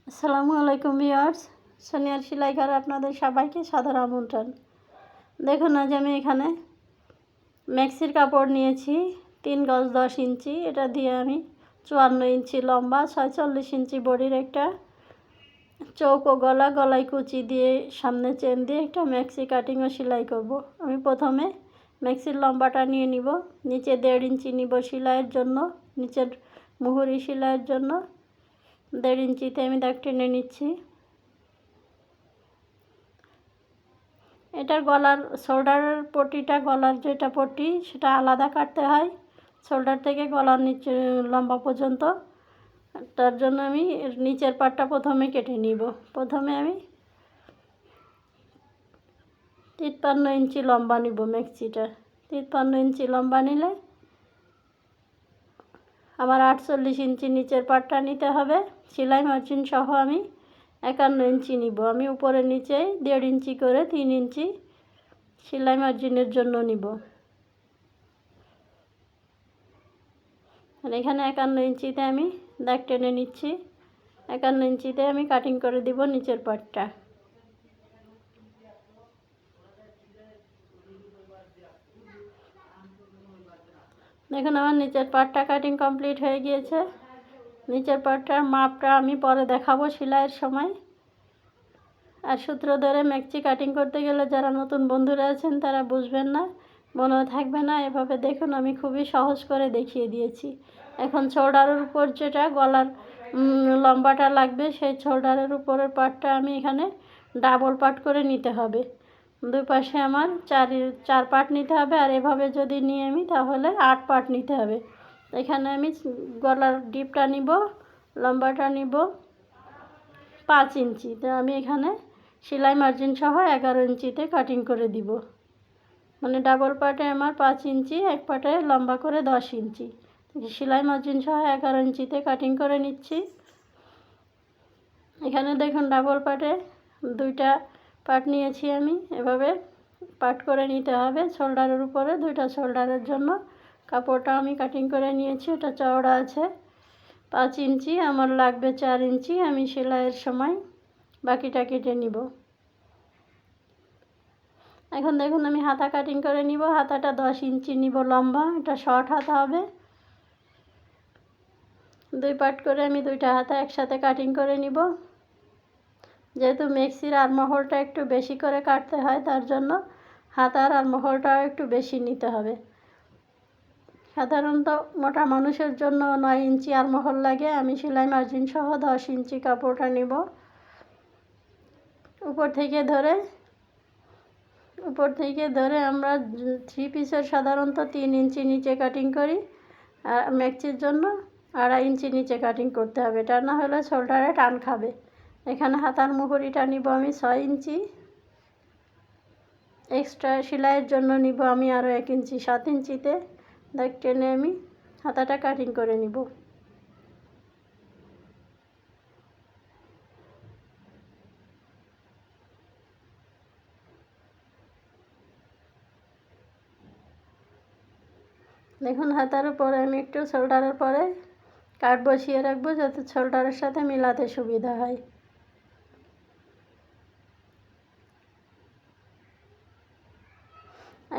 আসসালামু আলাইকুম ভিউয়ার্স, সোনিয়ার সেলাই ঘরে আপনাদের সবাইকে সাদর আমন্ত্রণ। দেখুন, আজ আমি এখানে ম্যাক্সির কাপড় নিয়েছি 3 গজ 10 ইঞ্চি। এটা দিয়ে আমি 54 ইঞ্চি লম্বা 46 ইঞ্চি বডির একটা চৌকো গলায় কুচি দিয়ে সামনে চেন দিয়ে একটা ম্যাক্সি কাটিং ও সেলাই করব। আমি প্রথমে ম্যাক্সির লম্বাটা নিয়ে নিব, নিচে 1.5 ইঞ্চি নিব সেলাইয়ের জন্য, নিচের মুহুরি সেলাইয়ের জন্য 1.5 ইঞ্চিতে আমি দাগ টেনে নিচ্ছি। এটার গলার শোল্ডারের পট্টিটা, গলার যেটা পট্টি সেটা আলাদা কাটতে হয় শোল্ডার থেকে গলার নিচে লম্বা পর্যন্ত। তার জন্য আমি নিচের পাটটা প্রথমে কেটে নিব। প্রথমে আমি 53 ইঞ্চি লম্বা নিব ম্যাক্সিটা। 53 ইঞ্চি লম্বা নিলে আমার 48 ইঞ্চি নিচের পাটটা নিতে হবে। সেলাই মার্জিন সহ আমি 51 ইঞ্চি নিব। আমি উপরে নিচে 1.5 ইঞ্চি করে 3 ইঞ্চি সেলাই মার্জিনের জন্য নিব। আর এখানে 51 ইঞ্চিতে আমি দাগ টেনে নিচ্ছি। 51 ইঞ্চিতে আমি কাটিং করে দিব নিচের পাটটা। দেখুন, আমার নিচের পাটটা কাটিং কমপ্লিট হয়ে গিয়েছে। নিচের পাটটার মাপটা আমি পরে দেখাবো সেলাইয়ের সময়। আর সূত্র ধরে ম্যাক্সি কাটিং করতে গেলে যারা নতুন বন্ধুরা আছেন তারা বুঝবেন না, মনেও থাকবে না। এভাবে দেখুন, আমি খুবই সহজ করে দেখিয়ে দিয়েছি। এখন শোল্ডারের উপর যেটা গলার লম্বাটা লাগবে, সেই শোল্ডারের উপরের পাটটা আমি এখানে ডাবল পাট করে নিতে হবে। দুই পাশে আমার চার পাট নিতে হবে। আর এভাবে যদি নিয়ে আমি তাহলে 8 পাট নিতে হবে। এখানে আমি গলার ডিপটা নিব, লম্বাটা নিব 5 ইঞ্চি। তো আমি এখানে সেলাই মার্জিন সহ 11 ইঞ্চিতে কাটিং করে দিব। মানে ডাবল পাটে আমার 5 ইঞ্চি, এক পাটে লম্বা করে 10 ইঞ্চি। সেলাই মার্জিন সহ 11 ইঞ্চিতে কাটিং করে নিচ্ছি। এখানে দেখুন, ডাবল পাটে 2টা পাট নিয়েছি আমি। এভাবে পাট করে নিতে হবে। শোল্ডারের উপরে 2টা শোল্ডারের জন্য কাপড়টা আমি কাটিং করে নিয়েছি। এটা চওড়া আছে 5 ইঞ্চি, আমার লাগবে 4 ইঞ্চি। আমি সেলাইয়ের সময় বাকিটা কেটে নিব। এখন দেখুন, আমি হাতা কাটিং করে নিব। হাতাটা 10 ইঞ্চি নিব লম্বা। এটা শর্ট হাতা হবে। 2 পার্ট করে আমি 2টা হাতা একসাথে কাটিং করে নিব। যেহেতু ম্যাক্সির আর্মহোলটা একটু বেশি করে কাটতে হয়, তার জন্য হাতার আর্মহোলটাও একটু বেশি নিতে হবে। সাধারণত মোটা মানুষের জন্য 9 ইঞ্চি আর্মহোল লাগে। আমি সেলাই মার্জিন সহ 10 ইঞ্চি কাপড়টা নিব। উপর থেকে ধরে আমরা 3 পিসের সাধারণত 3 ইঞ্চি নিচে কাটিং করি। আর ম্যাক্সির জন্য 2.5 ইঞ্চি নিচে কাটিং করতে হবে, এটা না হলে শোল্ডারে টান খাবে। এখানে হাতার মুহুরিটা নিব আমি 6 ইঞ্চি। এক্সট্রা সেলাইয়ের জন্য নিব আমি আরও 1 ইঞ্চি। 7 ইঞ্চিতে দাগ টেনে আমি হাতাটা কাটিং করে নিব। দেখুন, হাতার উপরে আমি একটু শোল্ডারের পরে কাট বসিয়ে রাখবো, যাতে শোল্ডারের সাথে মিলাতে সুবিধা হয়।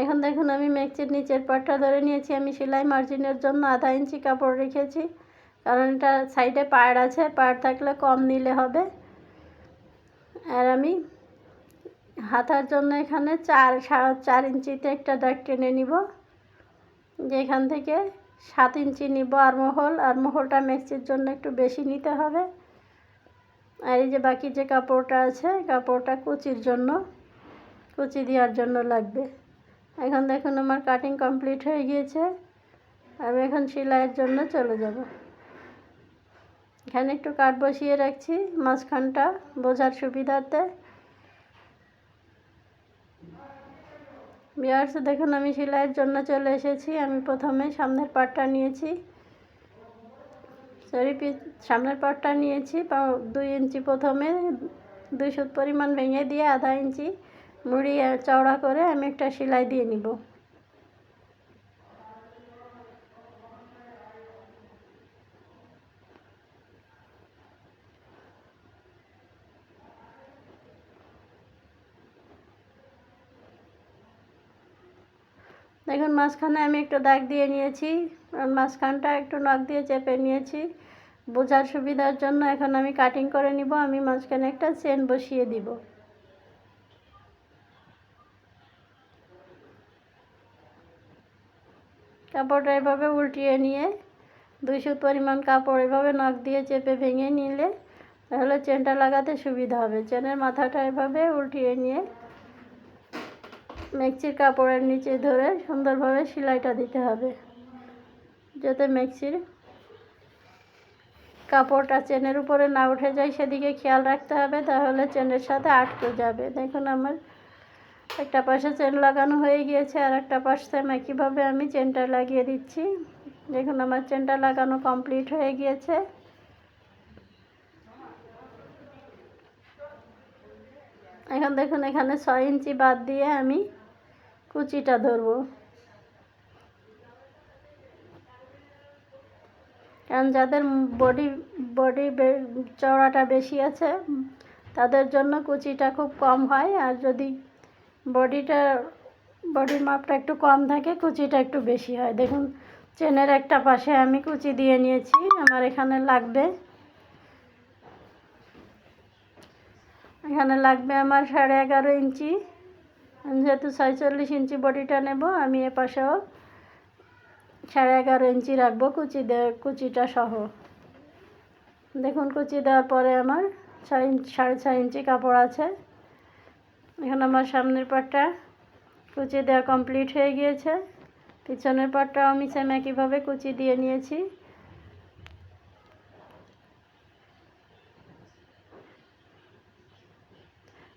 এখন দেখুন, আমি ম্যাক্সির নিচের পাটটা ধরে নিয়েছি। আমি সেলাই মার্জিনের জন্য 1/2 ইঞ্চি কাপড় রেখেছি, কারণ এটা সাইডে পাড় আছে, পাড় থাকলে কম নিলে হবে। আর আমি হাতার জন্য এখানে 4 ইঞ্চিতে একটা দাগ টেনে নিব। যেখান থেকে 7 ইঞ্চি নিব আর্মহোলটা ম্যাক্সির জন্য একটু বেশি নিতে হবে। আর এই যে বাকি যে কাপড়টা আছে, কাপড়টা কুচি দেওয়ার জন্য লাগবে। এখন দেখুন, আমার কাটিং কমপ্লিট হয়ে গিয়েছে। আমি এখন সেলাইয়ের জন্য চলে যাব। এখানে একটু কাট বসিয়ে রাখছি মাঝখানটা বোঝার সুবিধার্থে। ভিউয়ার্স, দেখুন, আমি সেলাইয়ের জন্য চলে এসেছি। আমি প্রথমে সামনের পাটটা নিয়েছি, সামনের পাটটা নিয়েছি 2 ইঞ্চি। প্রথমে 2 সুত পরিমাণ ভেঙে দিয়ে 1/2 ইঞ্চি মুড়ি চওড়া করে আমি একটা সেলাই দিয়ে নিব। দেখুন মাঝখানে আমি একটু দাগ দিয়ে নিয়েছি, আর মাঝখানটা একটু নখ দিয়ে চেপে নিয়েছি বোঝার সুবিধার জন্য। এখন আমি কাটিং করে নিব। আমি মাঝখানে একটা চেন বসিয়ে দিব। কাপড়টা এভাবে উল্টিয়ে নিয়ে 2 সুত পরিমাণ কাপড় এভাবে নখ দিয়ে চেপে ভেঙে নিলে তাহলে চেনটা লাগাতে সুবিধা হবে। চেনের মাথাটা এভাবে উল্টিয়ে নিয়ে মেক্সির কাপড়ের নিচে ধরে সুন্দরভাবে সেলাইটা দিতে হবে, যাতে মেক্সির কাপড়টা চেনের উপরে না উঠে যায় সেদিকে খেয়াল রাখতে হবে, তাহলে চেনের সাথে আটকে যাবে। দেখুন আমার একটা পাশে চেন লাগানো হয়ে গিয়েছে, আর একটা পাশ সেম একইভাবে আমি চেনটা লাগিয়ে দিচ্ছি। দেখুন আমার চেনটা লাগানো কমপ্লিট হয়ে গিয়েছে। এখন দেখুন এখানে 6 ইঞ্চি বাদ দিয়ে আমি কুচিটা ধরবো, কারণ যাদের বডি চওড়াটা বেশি আছে তাদের জন্য কুচিটা খুব কম হয়, আর যদি বডির মাপটা একটু কম থাকে কুচিটা একটু বেশি হয়। দেখুন চেনের একটা পাশে আমি কুচি দিয়ে নিয়েছি, আমার এখানে লাগবে আমার 11.5 ইঞ্চি। যেহেতু 46 ইঞ্চি বডিটা নেব, আমি এ পাশেও 11.5 ইঞ্চি রাখবো কুচিটা সহ। দেখুন কুচি দেওয়ার পরে আমার 6.5 ইঞ্চি কাপড় আছে। এখন আমার সামনের পাটটা কুচি দেওয়া কমপ্লিট হয়ে গিয়েছে, পিছনের পাটটাও আমি সেম একইভাবে কুচি দিয়ে নিয়েছি।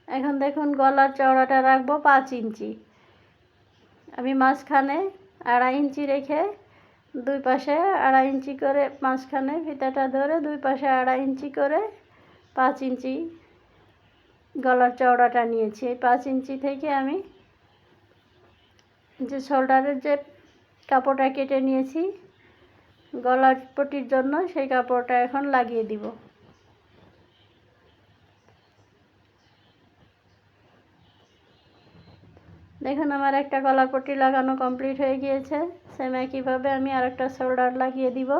এখন দেখুন গলার চওড়াটা রাখবো 5 ইঞ্চি। আমি মাঝখানে 2.5 ইঞ্চি রেখে দুই পাশে 2.5 ইঞ্চি করে মাঝখানে ফিতাটা ধরে দুই পাশে 2.5 ইঞ্চি করে 5 ইঞ্চি গলার চওড়াটা নিয়েছি। এই 5 ইঞ্চি থেকে আমি যে শোল্ডারের যে কাপড়টা কেটে নিয়েছি গলার পট্টির জন্য, সেই কাপড়টা এখন লাগিয়ে দিব। দেখুন আমার একটা গলার পট্টি লাগানো কমপ্লিট হয়ে গিয়েছে। সেম একইভাবে আমি আরেকটা শোল্ডার লাগিয়ে দিব।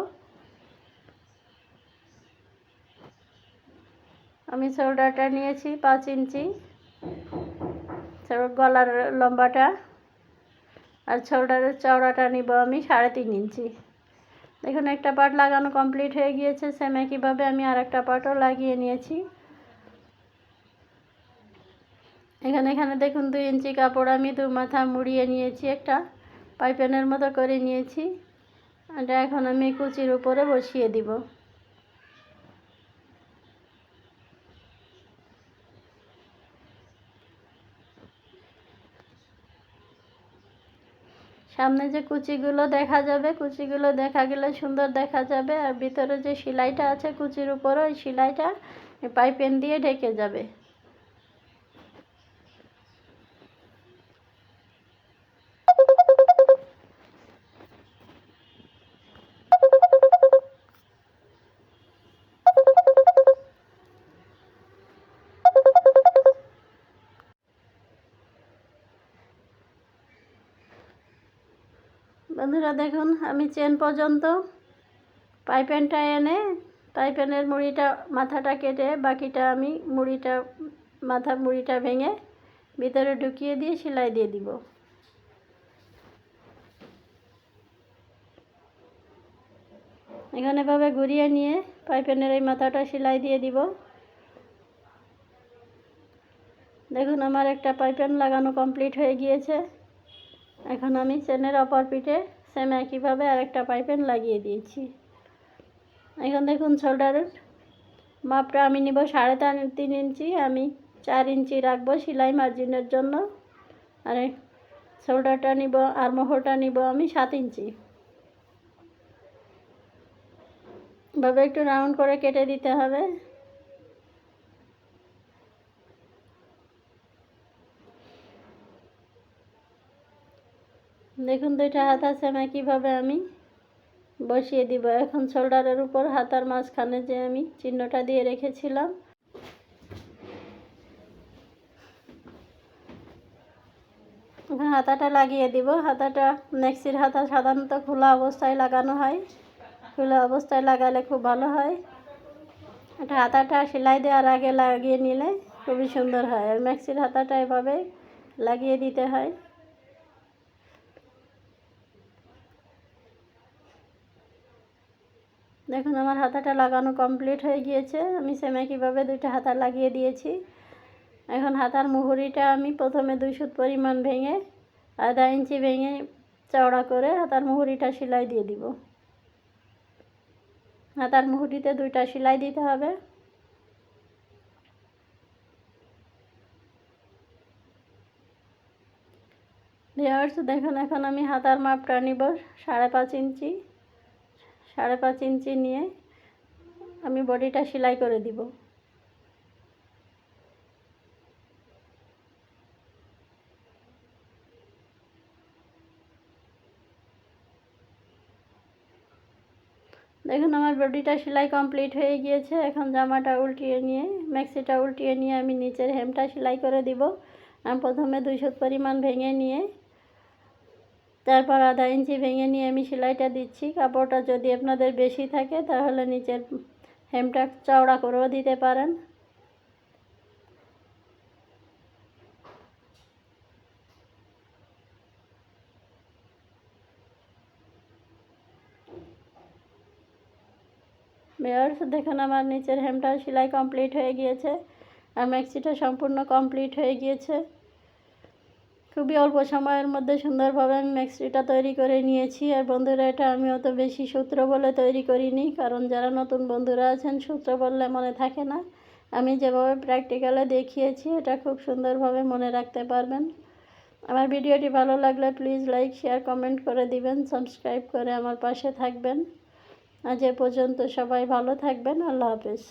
আমি শোল্ডারটা নিয়েছি 5 ইঞ্চি গলার লম্বাটা, আর শোল্ডারের চওড়াটা নিব আমি 3.5 ইঞ্চি। দেখুন একটা পার্ট লাগানো কমপ্লিট হয়ে গিয়েছে। সেম একইভাবে আমি আরেকটা পার্টও লাগিয়ে নিয়েছি। এখানে দেখুন 2 ইঞ্চি কাপড় আমি দু মাথা মুড়িয়ে নিয়েছি, একটা পাইপিনের মতো করে নিয়েছি। এটা এখন আমি কুচির উপরে বসিয়ে দিব। সামনে যে কুচিগুলো দেখা যাবে, কুচিগুলো দেখা গেলে সুন্দর দেখা যাবে, আর ভিতরে যে সেলাইটা আছে কুচির উপরে ওই সেলাইটা পাইপিন দিয়ে ঢেকে যাবে। বন্ধুরা দেখুন আমি চেন পর্যন্ত পাইপিনটা এনে পাইপিনের মাথাটা কেটে বাকিটা আমি মুড়িটা ভেঙে ভিতরে ঢুকিয়ে দিয়ে সেলাই দিয়ে দিব। এখানে ভাবে ঘুরিয়ে নিয়ে পাইপিনের এই মাথাটা সেলাই দিয়ে দিব। দেখুন আমার একটা পাইপিন লাগানো কমপ্লিট হয়ে গিয়েছে। এখন আমি চেনের অপর পিঠে সেম একইভাবে আরেকটা পাইপিন লাগিয়ে দিয়েছি। এখন দেখুন শোল্ডারের মাপটা আমি নিব 3.5 ইঞ্চি। আমি 4 ইঞ্চি রাখবো সেলাই মার্জিনের জন্য, আর শোল্ডারটা নিব আর মোহরটা নিব আমি 7 ইঞ্চি। ভাবে একটু রাউন্ড করে কেটে দিতে হবে। দেখুন দুইটা হাতা সেম একইভাবে আমি বসিয়ে দিব। এখন শোল্ডারের উপর হাতার মাঝখানে যে আমি চিহ্নটা দিয়ে রেখেছিলাম এখন হাতাটা লাগিয়ে দিব। হাতাটা ম্যাক্সির হাতা সাধারণত খোলা অবস্থায় লাগানো হয়, খোলা অবস্থায় লাগালে খুব ভালো হয়। এটা হাতাটা সেলাই দেওয়ার আগে লাগিয়ে নিলে খুবই সুন্দর হয়। আর ম্যাক্সির হাতাটা এভাবে লাগিয়ে দিতে হয়। দেখুন আমার হাতাটা লাগানো কমপ্লিট হয়ে গিয়েছে। আমি সেম একইভাবে দুইটা হাতা লাগিয়ে দিয়েছি। এখন হাতার মুহুরিটা আমি প্রথমে 2 সুত পরিমাণ ভেঙে, আধা ইঞ্চি ভেঙে চওড়া করে হাতার মুহুরিটা সেলাই দিয়ে দিব। হাতার মুহুরিতে 2টা সেলাই দিতে হবে। ভিউয়ার্স দেখুন এখন আমি হাতার মাপটা নিব 5.5 ইঞ্চি। 5.5 ইঞ্চি নিয়ে আমি বডিটা সেলাই করে দিব। দেখুন আমার বডিটা সেলাই কমপ্লিট হয়ে গিয়েছে। এখন জামাটা উল্টিয়ে নিয়ে, ম্যাক্সিটা উল্টিয়ে নিয়ে আমি নিচের হেমটা সেলাই করে দিব। আমি প্রথমে 2 সুত পরিমাণ ভেঙে নিয়ে, তারপর আধা ইঞ্চি ভেঙে নিয়ে আমি সেলাইটা দিচ্ছি। কাপড়টা যদি আপনাদের বেশি থাকে তাহলে নিচের হেমটা চওড়া করেও দিতে পারেন। ভিউয়ার্স দেখুন আমার নিচের হেমটা সেলাই কমপ্লিট হয়ে গিয়েছে আর ম্যাক্সিটা সম্পূর্ণ কমপ্লিট হয়ে গিয়েছে। খুবই অল্প সময়ের মধ্যে সুন্দরভাবে আমি ম্যাক্সিটা তৈরি করে নিয়েছি। আর বন্ধুরা এটা আমি অত বেশি সূত্র বলে তৈরি করিনি, কারণ যারা নতুন বন্ধুরা আছেন সূত্র বললে মনে থাকে না। আমি যেভাবে প্র্যাকটিক্যালে দেখিয়েছি এটা খুব সুন্দরভাবে মনে রাখতে পারবেন। আমার ভিডিওটি ভালো লাগলে প্লিজ লাইক, শেয়ার, কমেন্ট করে দিবেন, সাবস্ক্রাইব করে আমার পাশে থাকবেন। আজ এ পর্যন্ত, সবাই ভালো থাকবেন। আল্লাহ হাফেজ।